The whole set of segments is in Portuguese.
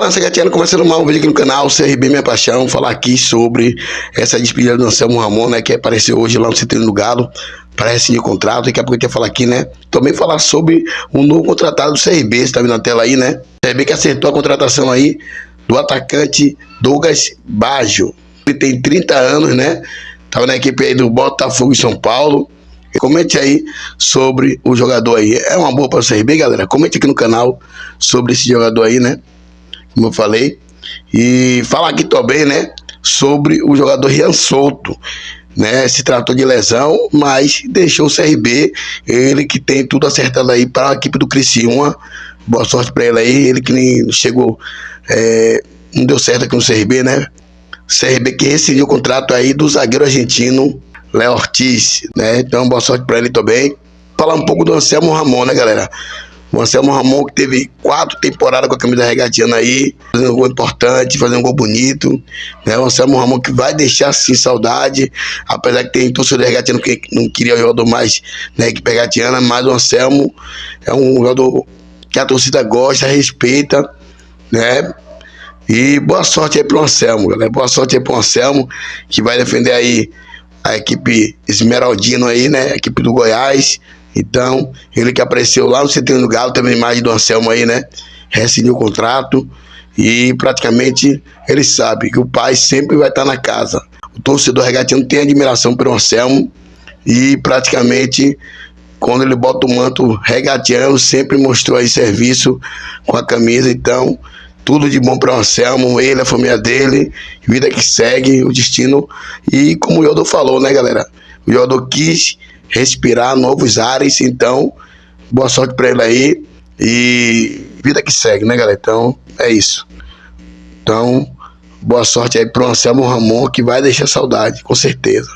Nossa, Gatiano, começando mais um vídeo aqui no canal CRB Minha Paixão, falar aqui sobre essa despedida do Anselmo Ramon, né, que apareceu hoje lá no CT do Galo para rescindir o contrato. Daqui a pouco a gente vai falar aqui, né, também falar sobre um novo contratado do CRB, você tá vendo na tela aí, né, o CRB que acertou a contratação aí do atacante Douglas Baggio. Ele tem 30 anos, né, tava na equipe aí do Botafogo de São Paulo. Comente aí sobre o jogador aí. É uma boa para o CRB, galera? Comente aqui no canal sobre esse jogador aí, né? Como eu falei. E fala aqui também, né? Sobre o jogador Rian Souto, né? Se tratou de lesão, mas deixou o CRB. Ele que tem tudo acertado aí para a equipe do Criciúma. Boa sorte para ele aí. Ele que nem chegou, não deu certo aqui no CRB, né? CRB que rescindiu o contrato aí do zagueiro argentino Léo Ortiz, né? Então, boa sorte para ele também. Falar um pouco do Anselmo Ramon, né, galera? O Anselmo Ramon que teve 4 temporadas com a camisa regatiana aí, fazendo um gol importante, fazendo um gol bonito, né? O Anselmo Ramon que vai deixar, sim, saudade, apesar que tem torcedor regatiano que não queria o jogador mais na equipe regatiana, mas o Anselmo é um jogador que a torcida gosta, respeita, né? E boa sorte aí pro Anselmo, galera. Boa sorte aí pro Anselmo, que vai defender aí a equipe Esmeraldino aí, né? A equipe do Goiás. Então, ele que apareceu lá no CT do Galo, teve a imagem do Anselmo aí, né? Rescindiu o contrato e praticamente ele sabe que o pai sempre vai estar na casa. O torcedor regatiano tem admiração pelo Anselmo e praticamente quando ele bota o manto regatiano, sempre mostrou aí serviço com a camisa. Então, tudo de bom para o Anselmo, ele, a família dele, vida que segue, o destino. E como o Yodo falou, né, galera? O Yodo quis respirar novos ares, então, boa sorte para ele aí. E vida que segue, né, galera? Então, é isso. Então, boa sorte aí pro Anselmo Ramon, que vai deixar saudade, com certeza.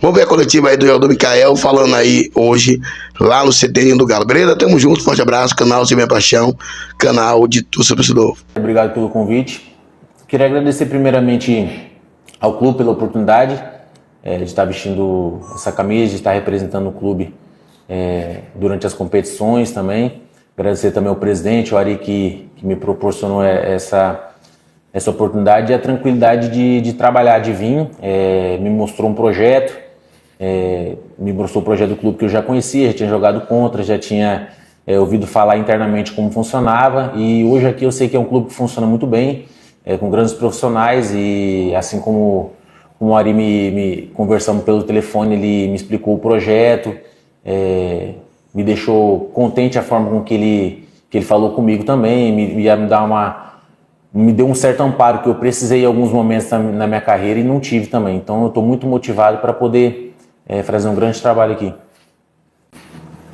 Vamos ver a coletiva aí do Yodo Micael falando aí hoje lá no CT do Galo. Beleza? Tamo junto, forte abraço, canal CRB Minha Paixão, canal de torcedor. Obrigado pelo convite. Queria agradecer primeiramente ao clube pela oportunidade de estar vestindo essa camisa, de estar representando o clube durante as competições também. Agradecer também ao presidente, o Ari, que me proporcionou essa oportunidade e a tranquilidade de trabalhar, de vir. Me mostrou um projeto, me mostrou o projeto do clube que eu já conhecia, já tinha jogado contra, já tinha ouvido falar internamente como funcionava, e hoje aqui eu sei que é um clube que funciona muito bem, com grandes profissionais, e assim como o Ari me conversamos pelo telefone, ele me explicou o projeto, me deixou contente a forma com que ele falou comigo também, me deu um certo amparo que eu precisei em alguns momentos na minha carreira e não tive também. Então eu estou muito motivado para poder fazer um grande trabalho aqui.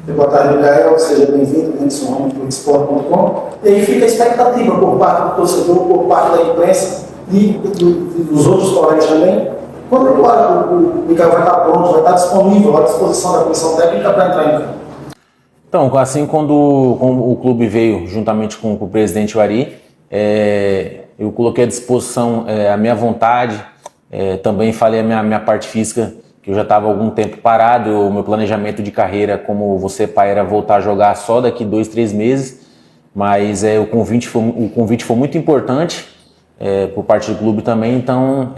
Boa tarde, Micael. Seja bem-vindo, Anderson Ramos, do Esporte.com. E aí fica a expectativa por parte do torcedor, por parte da imprensa e dos outros colegas também. Quando o Micael vai estar pronto, vai estar disponível à disposição da comissão técnica para entrar em campo? Então, assim, quando o clube veio juntamente com o presidente Ari, eu coloquei à disposição a minha vontade, também falei a minha parte física, que eu já estava há algum tempo parado. O meu planejamento de carreira como você pai era voltar a jogar só daqui 2-3 meses, mas o convite foi muito importante por parte do clube também. Então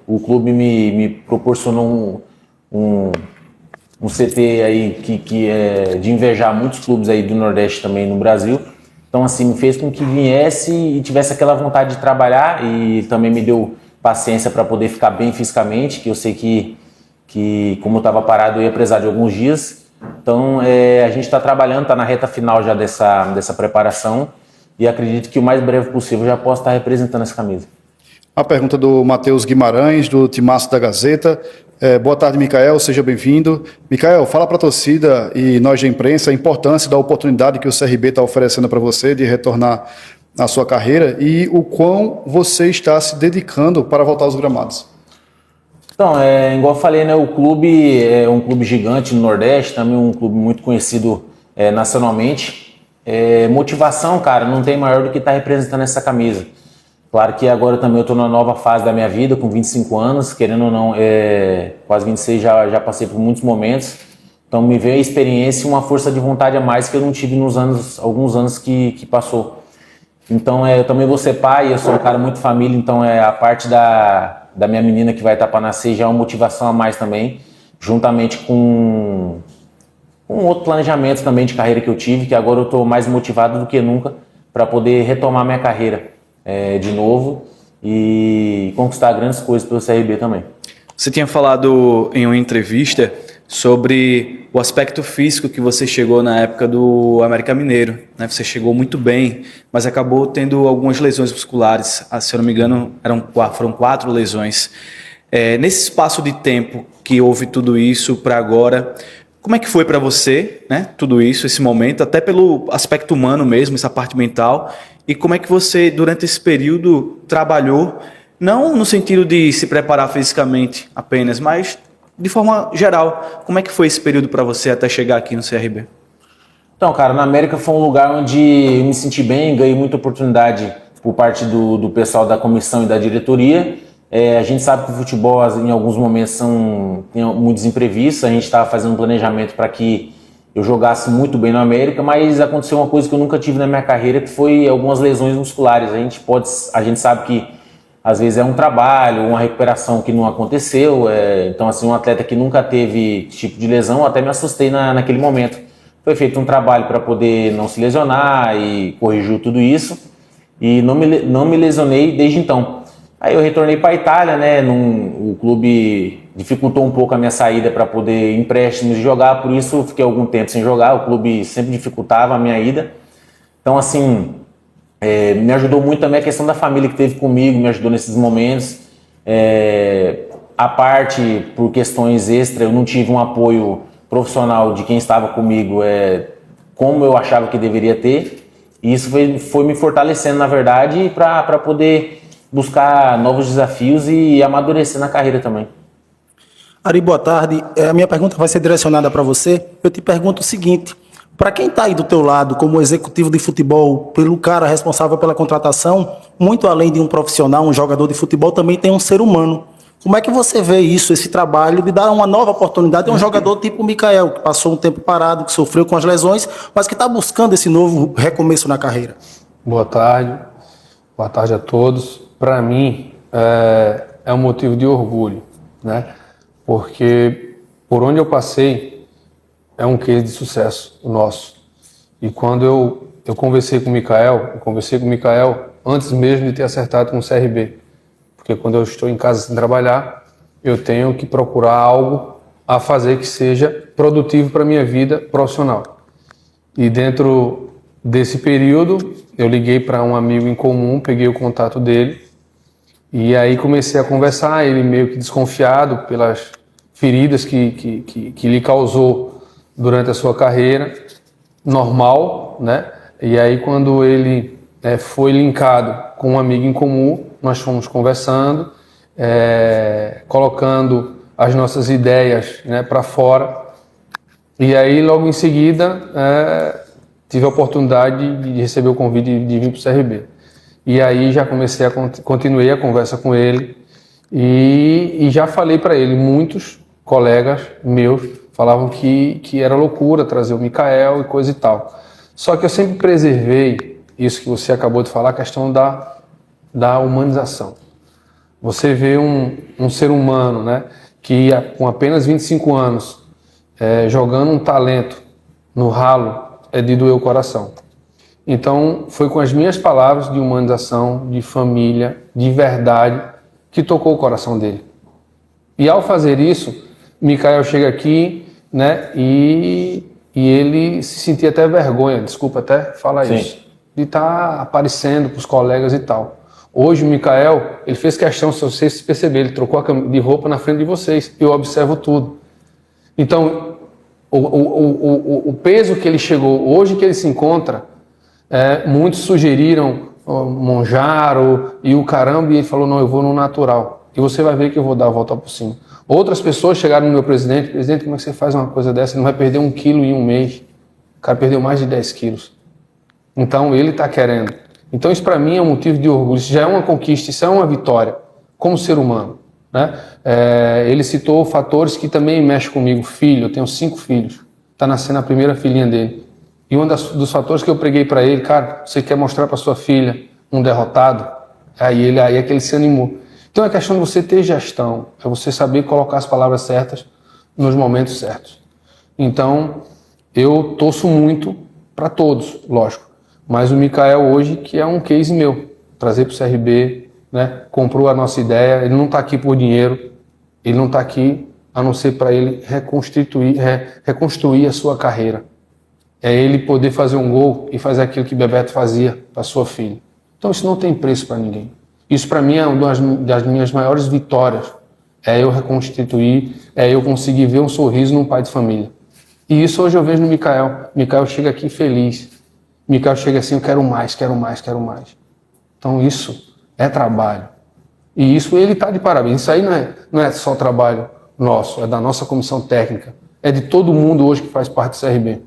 o clube me proporcionou um CT aí que é de invejar muitos clubes aí do Nordeste também no Brasil. Então, assim, me fez com que viesse e tivesse aquela vontade de trabalhar, e também me deu paciência para poder ficar bem fisicamente, que eu sei que como eu estava parado, eu ia precisar de alguns dias. Então, a gente está trabalhando, está na reta final já dessa preparação, e acredito que o mais breve possível já posso estar representando essa camisa. A pergunta do Matheus Guimarães, do Timaço da Gazeta. Boa tarde, Micael, seja bem-vindo. Micael, fala para a torcida e nós da imprensa a importância da oportunidade que o CRB está oferecendo para você de retornar à sua carreira e o quão você está se dedicando para voltar aos gramados. Então, igual eu falei, né, o clube é um clube gigante no Nordeste, também um clube muito conhecido nacionalmente. Motivação, cara, não tem maior do que estar representando essa camisa. Claro que agora também eu estou numa nova fase da minha vida, com 25 anos, querendo ou não, quase 26, já passei por muitos momentos. Então me veio a experiência e uma força de vontade a mais que eu não tive nos alguns anos que passou. Então, eu também vou ser pai, eu sou um cara muito família, então a parte da minha menina que vai estar para nascer já é uma motivação a mais também, juntamente com um outro planejamento também de carreira que eu tive, que agora eu estou mais motivado do que nunca para poder retomar minha carreira de novo e conquistar grandes coisas pelo CRB também. Você tinha falado em uma entrevista sobre o aspecto físico que você chegou na época do América Mineiro, né? Você chegou muito bem, mas acabou tendo algumas lesões musculares. Se eu não me engano, foram 4 lesões. Nesse espaço de tempo que houve tudo isso para agora, como é que foi para você, né? Tudo isso, esse momento, até pelo aspecto humano mesmo, essa parte mental, e como é que você, durante esse período, trabalhou, não no sentido de se preparar fisicamente apenas, mas de forma geral, como é que foi esse período para você até chegar aqui no CRB? Então, cara, na América foi um lugar onde eu me senti bem, ganhei muita oportunidade por parte do pessoal da comissão e da diretoria. A gente sabe que o futebol, em alguns momentos, tem muitos imprevistos. A gente estava fazendo um planejamento para que eu jogasse muito bem na América, mas aconteceu uma coisa que eu nunca tive na minha carreira, que foi algumas lesões musculares. A gente sabe que às vezes é um trabalho, uma recuperação que não aconteceu. Então, assim, um atleta que nunca teve esse tipo de lesão, eu até me assustei naquele momento. Foi feito um trabalho para poder não se lesionar e corrigiu tudo isso. E não me lesionei desde então. Aí eu retornei para a Itália, né? O clube dificultou um pouco a minha saída para poder empréstimos e jogar, por isso eu fiquei algum tempo sem jogar. O clube sempre dificultava a minha ida. Então, assim, me ajudou muito também a questão da família que teve comigo, me ajudou nesses momentos. A parte, por questões extras, eu não tive um apoio profissional de quem estava comigo como eu achava que deveria ter. E isso foi me fortalecendo, na verdade, para poder buscar novos desafios e amadurecer na carreira também. Ari, boa tarde. A minha pergunta vai ser direcionada para você. Eu te pergunto o seguinte: para quem está aí do teu lado, como executivo de futebol, pelo cara responsável pela contratação, muito além de um profissional, um jogador de futebol, também tem um ser humano. Como é que você vê isso, esse trabalho de dar uma nova oportunidade a um jogador tipo o Mikael, que passou um tempo parado, que sofreu com as lesões, mas que está buscando esse novo recomeço na carreira? Boa tarde a todos. Para mim, é um motivo de orgulho, né? Porque por onde eu passei, é um case de sucesso nosso. E quando eu conversei com o Mikael antes mesmo de ter acertado com o CRB. Porque quando eu estou em casa sem trabalhar, eu tenho que procurar algo a fazer que seja produtivo para a minha vida profissional. E dentro desse período, eu liguei para um amigo em comum, peguei o contato dele, e aí comecei a conversar, ele meio que desconfiado pelas feridas que lhe causou durante a sua carreira, normal, né? E aí quando ele foi linkado com um amigo em comum, nós fomos conversando, colocando as nossas ideias, né, para fora. E aí logo em seguida tive a oportunidade de receber o convite de vir para o CRB. E aí já continuei a conversa com ele e já falei para ele. Muitos colegas meus falavam que era loucura trazer o Mikael e coisa e tal. Só que eu sempre preservei isso que você acabou de falar, a questão da humanização. Você vê um ser humano, né, que com apenas 25 anos, jogando um talento no ralo, é de doer o coração. Então, foi com as minhas palavras de humanização, de família, de verdade, que tocou o coração dele. E ao fazer isso, Mikael chega aqui, né, e ele se sentia até vergonha, desculpa até falar Sim. isso, de estar aparecendo para os colegas e tal. Hoje o Mikael, ele fez questão, se vocês perceberem, ele trocou de roupa na frente de vocês, eu observo tudo. Então, o peso que ele chegou, hoje que ele se encontra, muitos sugeriram Monjaro e o caramba, e ele falou, não, eu vou no natural, e você vai ver que eu vou dar a volta por cima. Outras pessoas chegaram no meu presidente, como é que você faz uma coisa dessa? Ele não vai perder 1 quilo em um mês. O cara perdeu mais de 10 quilos. Então ele está querendo. Então isso para mim é um motivo de orgulho, isso já é uma conquista, isso é uma vitória, como ser humano, né? Ele citou fatores que também mexem comigo. Filho, eu tenho 5 filhos, está nascendo a primeira filhinha dele. E um dos fatores que eu preguei para ele, cara, você quer mostrar para sua filha um derrotado? Aí é que ele se animou. Então é questão de você ter gestão, é você saber colocar as palavras certas nos momentos certos. Então, eu torço muito para todos, lógico. Mas o Mikael hoje, que é um case meu, trazer para o CRB, né? Comprou a nossa ideia, ele não está aqui por dinheiro, ele não está aqui a não ser para ele reconstruir a sua carreira. É ele poder fazer um gol e fazer aquilo que Bebeto fazia para sua filha. Então isso não tem preço para ninguém. Isso para mim é uma das minhas maiores vitórias. É eu reconstituir, é eu conseguir ver um sorriso num pai de família. E isso hoje eu vejo no Mikael. Mikael chega aqui feliz. Mikael chega assim, eu quero mais, quero mais, quero mais. Então isso é trabalho. E isso ele está de parabéns. Isso aí não é só trabalho nosso, é da nossa comissão técnica. É de todo mundo hoje que faz parte do CRB.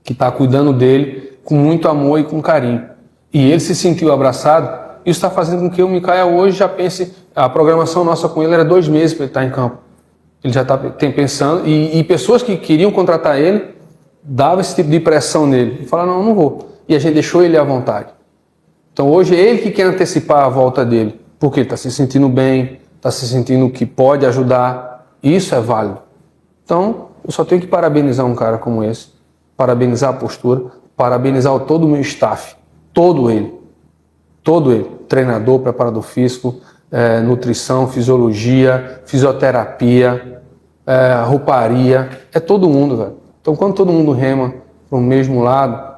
Que está cuidando dele com muito amor e com carinho. E ele se sentiu abraçado. Isso está fazendo com que o Mikael hoje já pense... A programação nossa com ele era 2 meses para ele estar em campo. Ele já está pensando... E pessoas que queriam contratar ele davam esse tipo de pressão nele. E falaram, não vou. E a gente deixou ele à vontade. Então hoje é ele que quer antecipar a volta dele. Porque ele está se sentindo bem, está se sentindo que pode ajudar. Isso é válido. Então, eu só tenho que parabenizar um cara como esse. Parabenizar a postura, parabenizar todo o meu staff, todo ele, treinador, preparador físico, nutrição, fisiologia, fisioterapia, rouparia, é todo mundo, velho. Então quando todo mundo rema para o mesmo lado,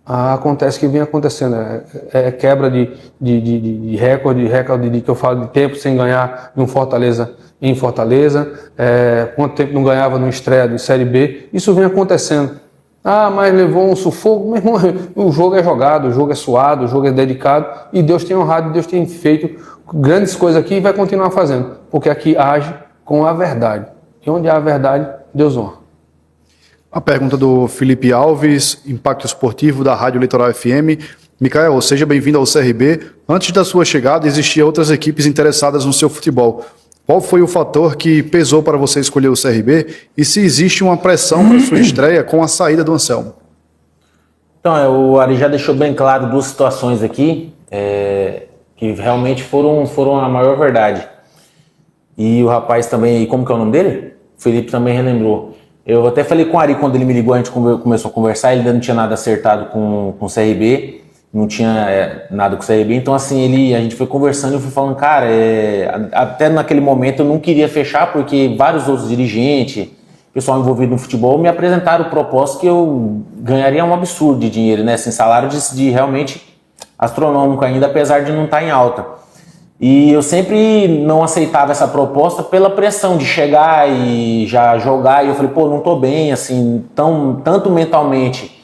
acontece o que vem acontecendo, é quebra de recorde de que eu falo de tempo sem ganhar em Fortaleza, quanto tempo não ganhava no estreia de Série B, isso vem acontecendo. Mas levou um sufoco. Meu irmão, o jogo é jogado, o jogo é suado, o jogo é dedicado e Deus tem honrado, Deus tem feito grandes coisas aqui e vai continuar fazendo, porque aqui age com a verdade. E onde há a verdade, Deus honra. A pergunta do Felipe Alves, Impacto Esportivo da Rádio Litoral FM. Mikael, seja bem-vindo ao CRB. Antes da sua chegada, existiam outras equipes interessadas no seu futebol. Qual foi o fator que pesou para você escolher o CRB e se existe uma pressão para sua estreia com a saída do Anselmo? Então, o Ari já deixou bem claro 2 situações aqui que realmente foram a maior verdade. E o rapaz também, como que é o nome dele? O Felipe também relembrou. Eu até falei com o Ari quando ele me ligou, a gente começou a conversar, ele ainda não tinha nada acertado com o CRB, não tinha nada com o CRB, então assim, a gente foi conversando e eu fui falando, cara, até naquele momento eu não queria fechar porque vários outros dirigentes, pessoal envolvido no futebol, me apresentaram propostas que eu ganharia um absurdo de dinheiro, né, assim, salário de realmente astronômico ainda, apesar de não estar em alta. E eu sempre não aceitava essa proposta pela pressão de chegar e já jogar, e eu falei, pô, não tô bem, assim, tanto mentalmente,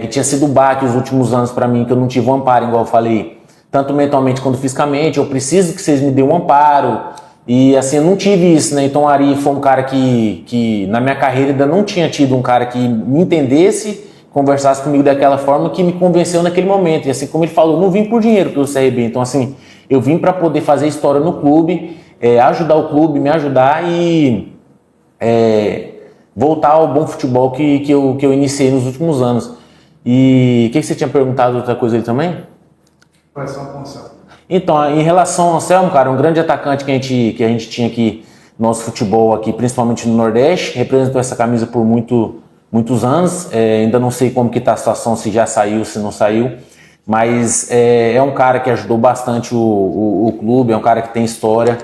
que tinha sido baque os últimos anos para mim, que eu não tive um amparo, igual eu falei, tanto mentalmente quanto fisicamente, eu preciso que vocês me dêem um amparo, e assim, eu não tive isso, né, então o Ari foi um cara que na minha carreira ainda não tinha tido um cara que me entendesse, conversasse comigo daquela forma, que me convenceu naquele momento, e assim, como ele falou, eu não vim por dinheiro pelo CRB, então assim, eu vim para poder fazer história no clube, ajudar o clube, me ajudar e voltar ao bom futebol que eu iniciei nos últimos anos. E o que você tinha perguntado outra coisa ali também? Pressão com o Anselmo. Então, em relação ao Anselmo, cara, um grande atacante que a gente tinha aqui no nosso futebol aqui, principalmente no Nordeste, representou essa camisa por muitos anos, ainda não sei como que está a situação, se já saiu, se não saiu, mas é um cara que ajudou bastante o clube, é um cara que tem história,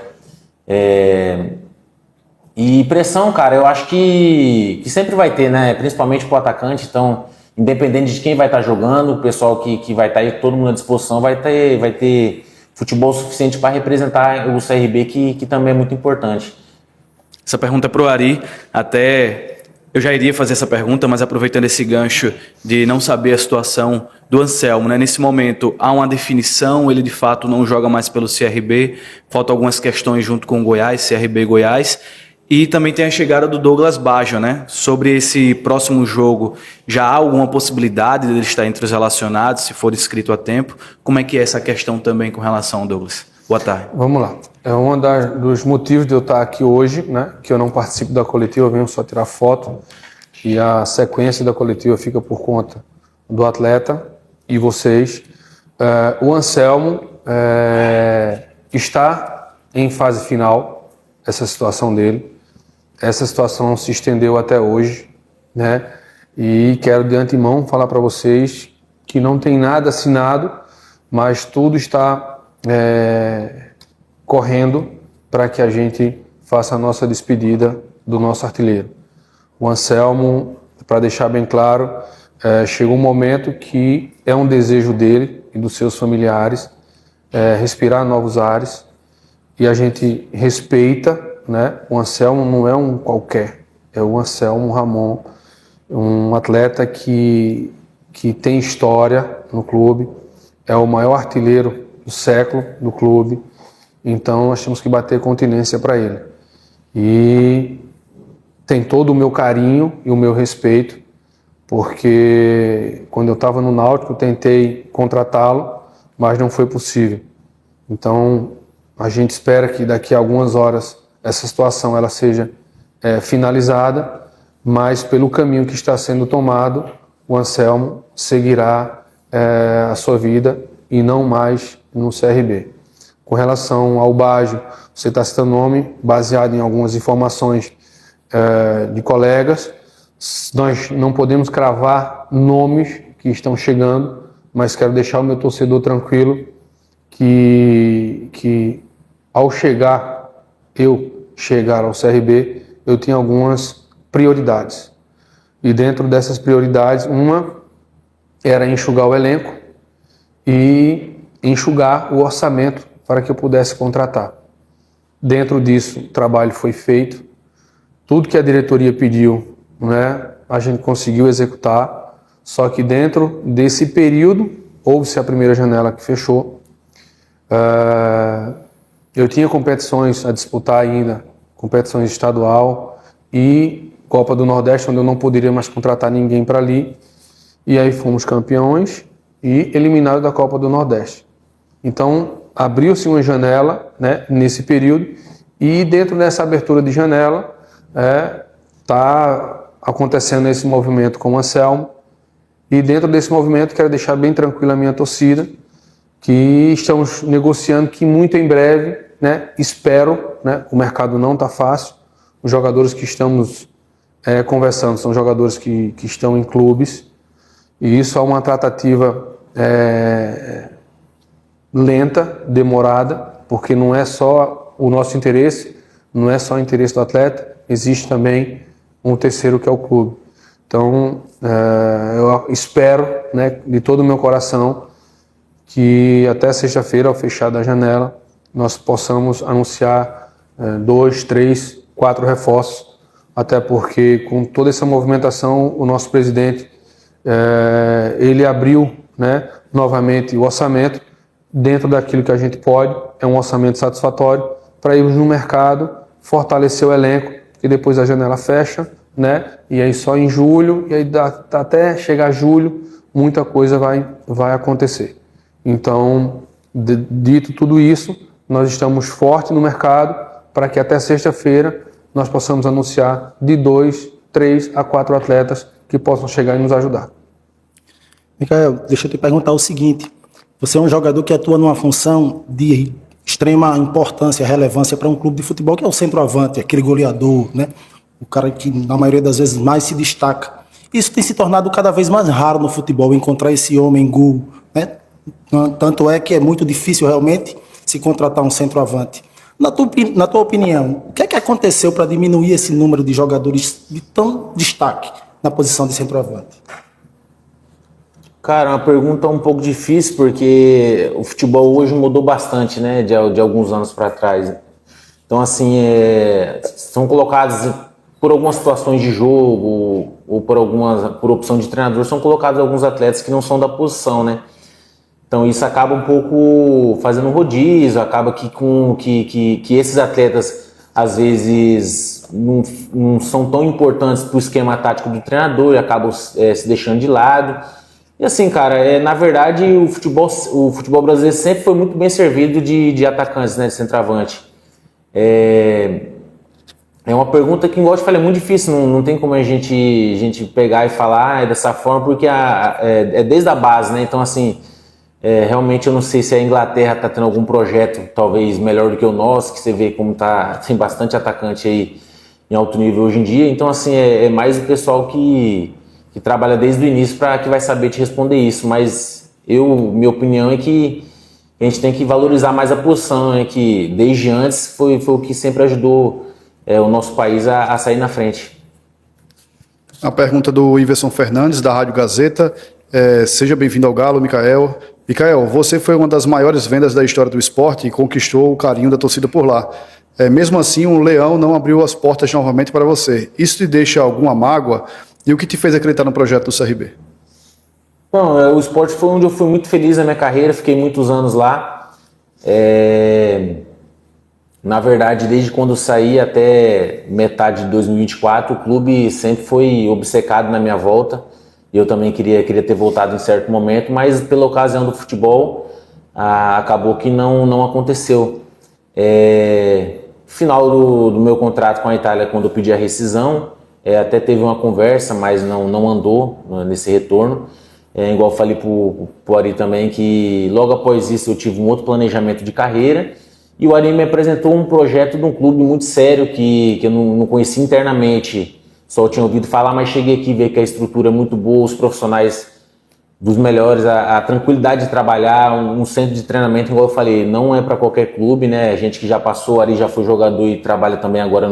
e pressão, cara, eu acho que sempre vai ter, né, principalmente pro atacante, então, independente de quem vai estar jogando, o pessoal que vai estar aí, todo mundo à disposição, vai ter futebol suficiente para representar o CRB, que também é muito importante. Essa pergunta é para o Ari, até eu já iria fazer essa pergunta, mas aproveitando esse gancho de não saber a situação do Anselmo, né? Nesse momento há uma definição, ele de fato não joga mais pelo CRB, faltam algumas questões junto com o Goiás, CRB e Goiás, e também tem a chegada do Douglas Baggio, né? Sobre esse próximo jogo, já há alguma possibilidade dele estar entre os relacionados, se for inscrito a tempo? Como é que é essa questão também com relação ao Douglas? Boa tarde. Vamos lá. É um dos motivos de eu estar aqui hoje, né? Que eu não participo da coletiva, eu venho só tirar foto. e a sequência da coletiva fica por conta do atleta e vocês. O Anselmo está em fase final, essa situação dele. Essa situação se estendeu até hoje, né? E quero de antemão falar para vocês que não tem nada assinado, mas tudo está correndo para que a gente faça a nossa despedida do nosso artilheiro. O Anselmo, para deixar bem claro, chegou um momento que é um desejo dele e dos seus familiares respirar novos ares, e a gente respeita, né? O Anselmo não é um qualquer, é o Anselmo Ramon, um atleta que tem história no clube, é o maior artilheiro do século do clube, então nós temos que bater continência para ele. E tem todo o meu carinho e o meu respeito, porque quando eu estava no Náutico eu tentei contratá-lo, mas não foi possível. Então a gente espera que daqui a algumas horas essa situação ela seja finalizada, mas pelo caminho que está sendo tomado, o Anselmo seguirá a sua vida e não mais no CRB. Com relação ao Baggio, você está citando nome baseado em algumas informações de colegas. Nós não podemos cravar nomes que estão chegando, mas quero deixar o meu torcedor tranquilo que ao eu chegar ao CRB, eu tinha algumas prioridades. E dentro dessas prioridades, uma era enxugar o elenco e enxugar o orçamento para que eu pudesse contratar. Dentro disso, o trabalho foi feito. Tudo que a diretoria pediu, né, a gente conseguiu executar, só que dentro desse período, houve-se a primeira janela que fechou. Eu tinha competições a disputar ainda, competições estadual e Copa do Nordeste, onde eu não poderia mais contratar ninguém para ali. E aí fomos campeões e eliminados da Copa do Nordeste. Então, abriu-se uma janela, né, nesse período, e dentro dessa abertura de janela está acontecendo esse movimento com o Anselmo. E dentro desse movimento, quero deixar bem tranquila a minha torcida, que estamos negociando que muito em breve, né, espero, né, o mercado não está fácil, os jogadores que estamos conversando são jogadores que estão em clubes, e isso é uma tratativa lenta, demorada, porque não é só o nosso interesse, não é só o interesse do atleta, existe também um terceiro que é o clube. Então, eu espero, né, de todo o meu coração, que até sexta-feira, ao fechar da janela, nós possamos anunciar 2, 3, 4 reforços, até porque com toda essa movimentação, o nosso presidente, ele abriu, né, novamente o orçamento, dentro daquilo que a gente pode, é um orçamento satisfatório, para irmos no mercado, fortalecer o elenco, e depois a janela fecha, né, e aí só em julho, e aí até chegar julho, muita coisa vai acontecer. Então, dito tudo isso, nós estamos fortes no mercado para que até sexta-feira nós possamos anunciar de 2, 3 a 4 atletas que possam chegar e nos ajudar. Micael, deixa eu te perguntar o seguinte, você é um jogador que atua numa função de extrema importância, relevância para um clube de futebol, que é o centroavante, aquele goleador, né? O cara que na maioria das vezes mais se destaca. Isso tem se tornado cada vez mais raro no futebol, encontrar esse homem gol, né? Tanto é que é muito difícil realmente se contratar um centroavante. Na tua opinião, o que é que aconteceu para diminuir esse número de jogadores de tão destaque na posição de centroavante? Cara, uma pergunta um pouco difícil, porque o futebol hoje mudou bastante, né, de alguns anos para trás. Então, assim, são colocados, por algumas situações de jogo, ou por opção de treinador, são colocados alguns atletas que não são da posição, né? Então, isso acaba um pouco fazendo rodízio, acaba que esses atletas, às vezes, não são tão importantes para o esquema tático do treinador e acabam se deixando de lado. E assim, cara, na verdade o futebol brasileiro sempre foi muito bem servido de atacantes, né, de centroavante. É uma pergunta que, igual eu te falei, é muito difícil, não tem como a gente pegar e falar dessa forma, porque é desde a base, né? Então, assim, realmente eu não sei se a Inglaterra está tendo algum projeto talvez melhor do que o nosso, que você vê como tem bastante atacante aí em alto nível hoje em dia. Então, assim, é mais o pessoal que trabalha desde o início que vai saber te responder isso. Mas minha opinião é que a gente tem que valorizar mais a posição, né? Que desde antes foi o que sempre ajudou o nosso país a sair na frente. A pergunta do Iverson Fernandes, da Rádio Gazeta. Seja bem-vindo ao Galo, Mikael. Mikael, você foi uma das maiores vendas da história do esporte e conquistou o carinho da torcida por lá. Mesmo assim, o Leão não abriu as portas novamente para você. Isso te deixa alguma mágoa? E o que te fez acreditar no projeto do CRB? Bom, o esporte foi onde eu fui muito feliz na minha carreira, fiquei muitos anos lá. Na verdade, desde quando eu saí até metade de 2024, o clube sempre foi obcecado na minha volta. Eu também queria ter voltado em certo momento, mas pela ocasião do futebol, acabou que não aconteceu. Final do meu contrato com a Itália, quando eu pedi a rescisão, até teve uma conversa, mas não andou nesse retorno. Igual eu falei pro Ari também, que logo após isso eu tive um outro planejamento de carreira, e o Ari me apresentou um projeto de um clube muito sério que eu não conhecia internamente, só tinha ouvido falar, mas cheguei aqui e vi que a estrutura é muito boa, os profissionais dos melhores, a tranquilidade de trabalhar, um centro de treinamento, igual eu falei, não é para qualquer clube, né? A gente que já passou, Ari já foi jogador e trabalha também agora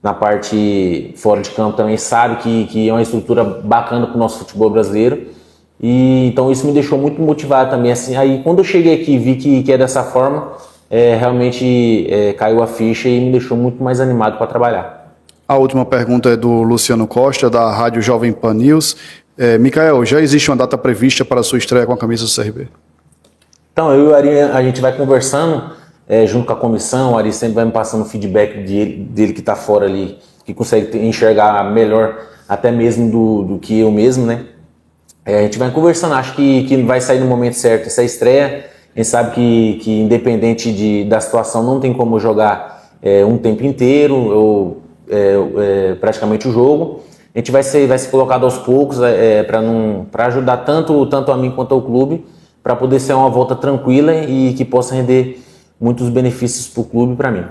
na parte fora de campo também, sabe que é uma estrutura bacana para o nosso futebol brasileiro. E então isso me deixou muito motivado também, assim. Aí quando eu cheguei aqui e vi que é dessa forma, realmente caiu a ficha e me deixou muito mais animado para trabalhar. A última pergunta é do Luciano Costa, da Rádio Jovem Pan News. Mikael, já existe uma data prevista para a sua estreia com a camisa do CRB? Então, eu e o Ari, a gente vai conversando junto com a comissão. O Ari sempre vai me passando feedback dele que está fora ali, que consegue enxergar melhor até mesmo do que eu mesmo, né? A gente vai conversando, acho que vai sair no momento certo essa estreia. A gente sabe que independente da situação, não tem como jogar um tempo inteiro ou praticamente o jogo. A gente vai ser colocado aos poucos para ajudar tanto a mim quanto ao clube, para poder ser uma volta tranquila e que possa render muitos benefícios para o clube e para mim.